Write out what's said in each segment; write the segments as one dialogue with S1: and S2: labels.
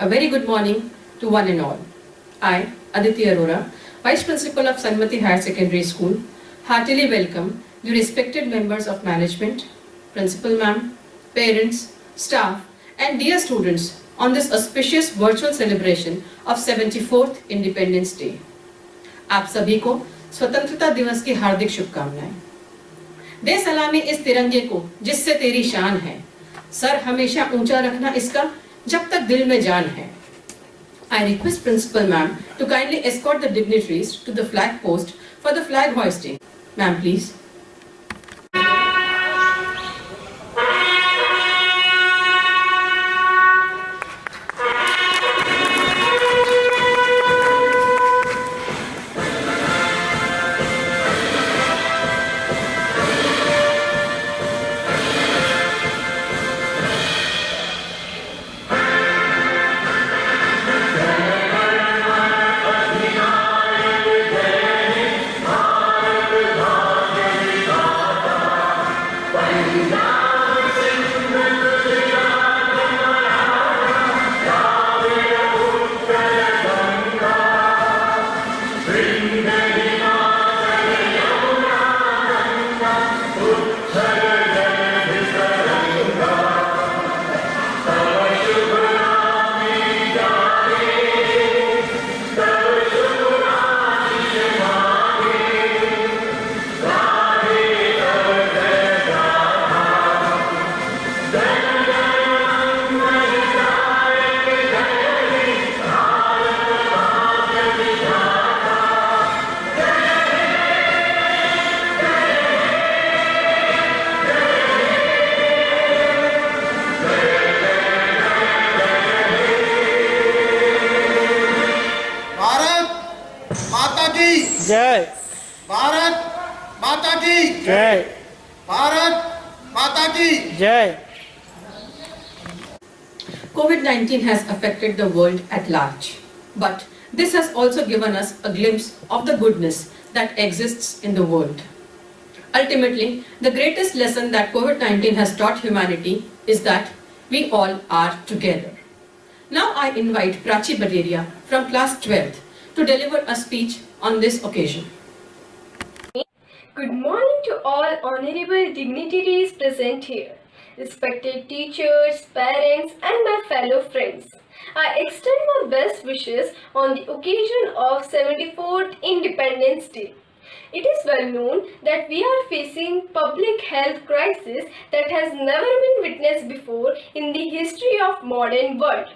S1: A very good morning to one and all. I, Aditi Arora, Vice Principal of Sanmati Higher Secondary School, heartily welcome the respected members of management, Principal Ma'am, parents, staff, and dear students on this auspicious virtual celebration of 74th Independence Day. आप सभी को स्वतंत्रता दिवस की हार्दिक शुभकामनाएं। दे सलामी इस तिरंगे को जिससे तेरी शान है, सर हमेशा ऊंचा रखना इसका जब तक दिल में जान है। I request Principal Ma'am to kindly escort the dignitaries to the flag post for the flag hoisting. Ma'am, please.
S2: जय
S3: भारत माता की
S2: जय
S3: भारत माता की
S2: जय
S1: COVID-19 has affected the world at large, but this has also given us a glimpse of the goodness that exists in the world. Ultimately, the greatest lesson that COVID-19 has taught humanity is that we all are together. Now I invite Prachi Baderia from class 12th to deliver a speech on this occasion.
S4: Good morning to all honorable dignitaries present here, respected teachers, parents and my fellow friends. I extend my best wishes on the occasion of 74th Independence Day. It is well known that we are facing public health crisis that has never been witnessed before in the history of modern world.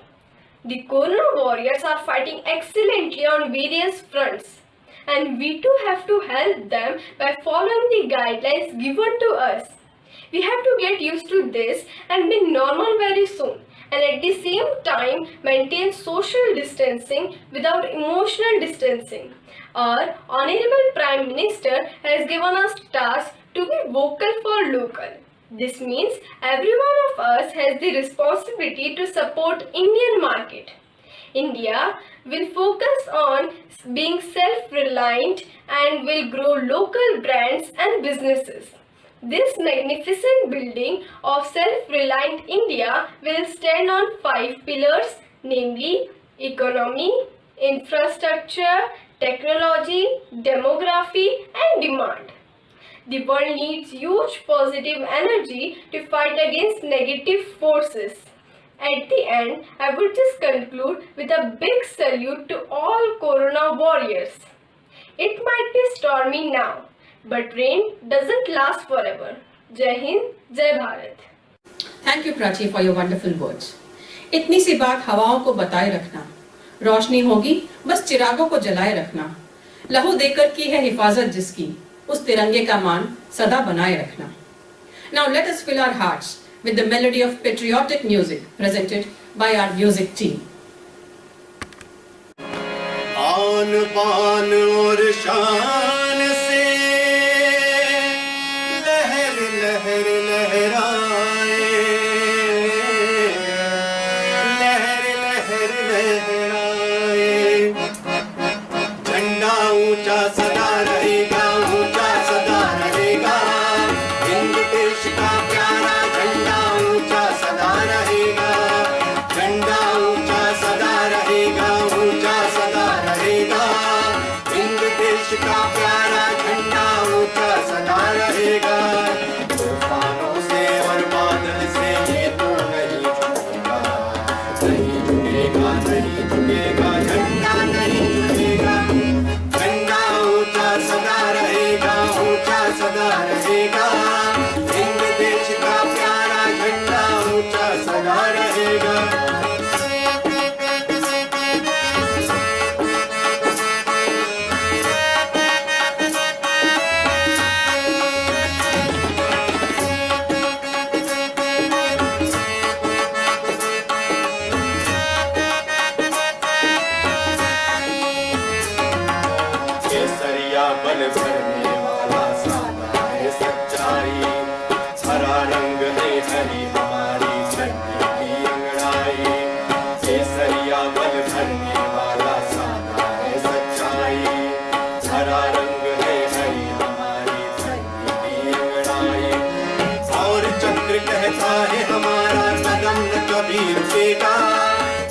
S4: The Corona warriors are fighting excellently on various fronts, and we too have to help them by following the guidelines given to us. We have to get used to this and be normal very soon, and at the same time maintain social distancing without emotional distancing. Our Honorable Prime Minister has given us task to be vocal for local. This means every one of us has the responsibility to support Indian market. India will focus on being self-reliant and will grow local brands and businesses. This magnificent building of self-reliant India will stand on 5 pillars, namely economy, infrastructure, technology, demography and demand. The world needs huge positive energy to fight against negative forces. At the end, I would just conclude with a big salute to all Corona warriors. It might be stormy now, but rain doesn't last forever. Jai Hind, Jai Bharat.
S1: Thank you Prachi for your wonderful words. इतनी सी बात हवाओं को बताए रखना, रोशनी होगी बस चिरागों को जलाए रखना, लहू देकर की है हिफाजत जिसकी, उस तिरंगे का मान सदा बनाए रखना. Now let us fill our hearts with the melody of patriotic music presented by our music team.
S3: आन बान और शान से लहर लहर लहराए, लहर लहर लहराए, झंडा ऊंचा सदा रहेगा, ऊंचा सदा रहेगा, हिंद देश का प्यारा झंडा ऊंचा सदा रहेगा, झंडा ऊंचा सदा बल भरने वाला सादा है सच्चाई। हरा रंग है हरी हमारी झंडी की अंगड़ाई। केसरिया बल भरने वाला सादा है सच्चाई। हरा रंग है हरी हमारी झंडी की अंगड़ाई। और चक्र कहता है हमारा कदम न कभी रुकेगा।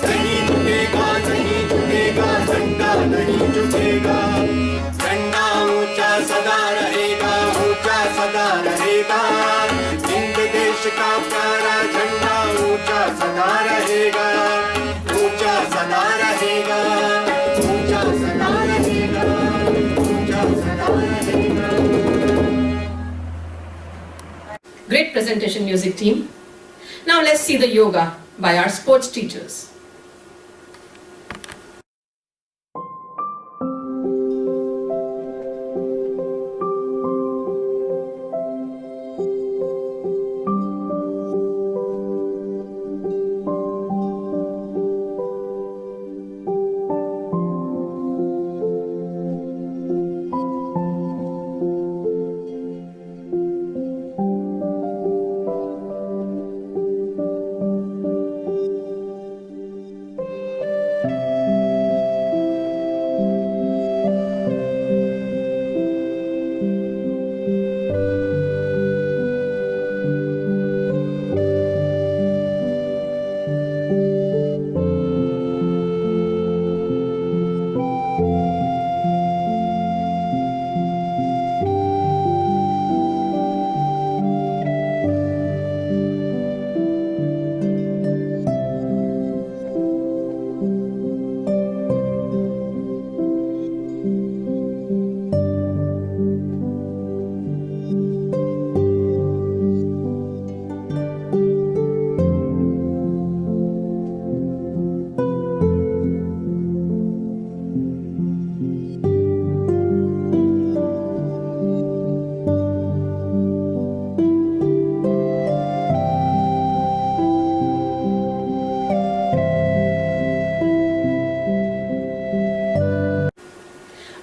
S3: नहीं झुकेगा नहीं झुकेगा झंडा नहीं झुकेगा। झंडा ऊंचा सदा रहेगा ऊंचा सदा रहेगा। हिंद देश का प्यारा झंडा ऊंचा सदा रहेगा ऊंचा सदा रहेगा ऊंचा सदा रहेगा ऊंचा सदा रहेगा।
S1: Great presentation, music team. Now let's see the yoga by our sports teachers.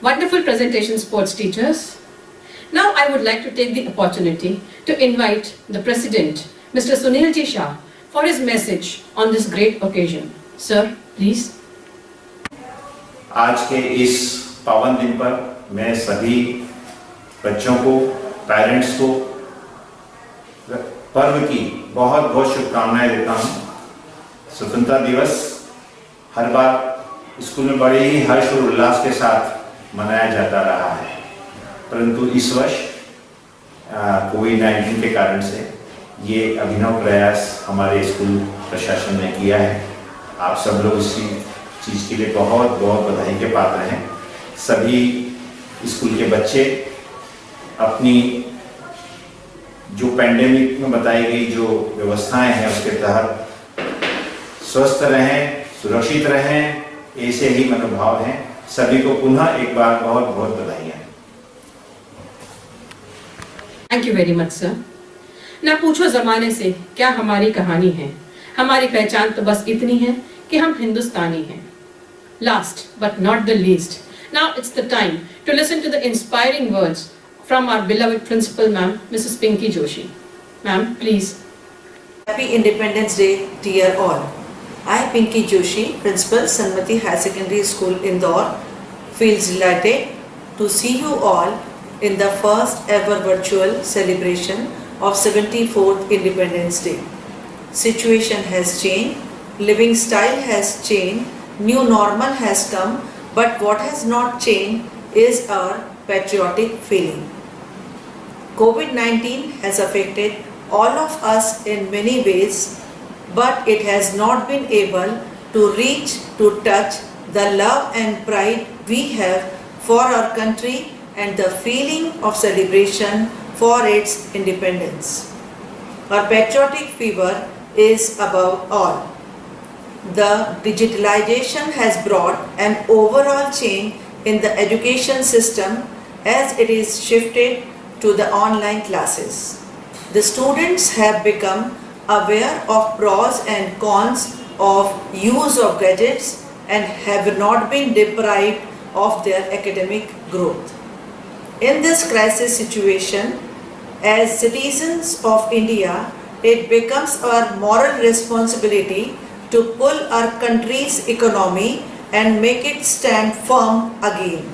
S1: Wonderful presentation, sports teachers. Now I would like to take the opportunity to invite the President, Mr. Sunil Ji Shah, for his message on this great occasion. Sir, please.
S5: आज के इस पावन दिन पर मैं सभी बच्चों को, पेरेंट्स को पर्व की बहुत बहुत शुभकामनाएं देता हूँ। स्वतंत्रता दिवस हर बार स्कूल में बड़े ही हर्ष और उल्लास के साथ मनाया जाता रहा है, परंतु इस वर्ष कोविड-19 के कारण से ये अभिनव प्रयास हमारे स्कूल प्रशासन ने किया है। आप सब लोग इसी चीज़ के लिए बहुत बहुत बधाई के पात्र हैं। सभी स्कूल के बच्चे अपनी जो पैंडेमिक में बताई गई जो व्यवस्थाएं हैं उसके तहत स्वस्थ रहें, सुरक्षित रहें, ऐसे ही मनोभाव हैं। सभी को पुनः एक बार बहुत बहुत बधाई।
S1: Thank you very much, sir. ना पूछो जमाने से क्या हमारी कहानी है, हमारी पहचान तो बस इतनी है कि हम हिंदुस्तानी हैं. Last but not the least, now it's the time to listen to the inspiring words from our beloved principal ma'am, Mrs. Pinky Joshi. Ma'am, please.
S6: Happy Independence Day, dear all. I, Pinky Joshi, Principal, Sanmati Higher Secondary School, Indore, feels delighted to see you all in the first ever virtual celebration of 74th Independence Day. Situation has changed, living style has changed, new normal has come, but what has not changed is our patriotic feeling. COVID-19 has affected all of us in many ways, but it has not been able to reach, to touch the love and pride we have for our country and the feeling of celebration for its independence. Our patriotic fever is above all. The digitalization has brought an overall change in the education system as it is shifted to the online classes. The students have become aware of pros and cons of use of gadgets and have not been deprived of their academic growth. In this crisis situation, as citizens of India, it becomes our moral responsibility to pull our country's economy and make it stand firm again.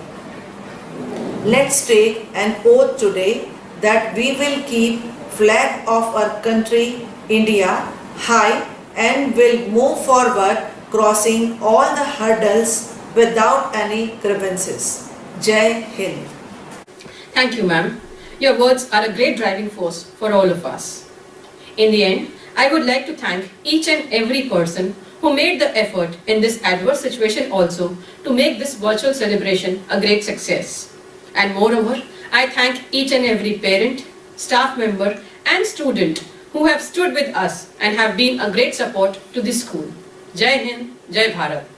S6: Let's take an oath today that we will keep flag of our country, India, high and will move forward crossing all the hurdles without any grievances. Jai Hind.
S1: Thank you, ma'am. Your words are a great driving force for all of us. In the end, I would like to thank each and every person who made the effort in this adverse situation also to make this virtual celebration a great success. And moreover, I thank each and every parent, staff member and student who have stood with us and have been a great support to this school. Jai Hind, Jai Bharat.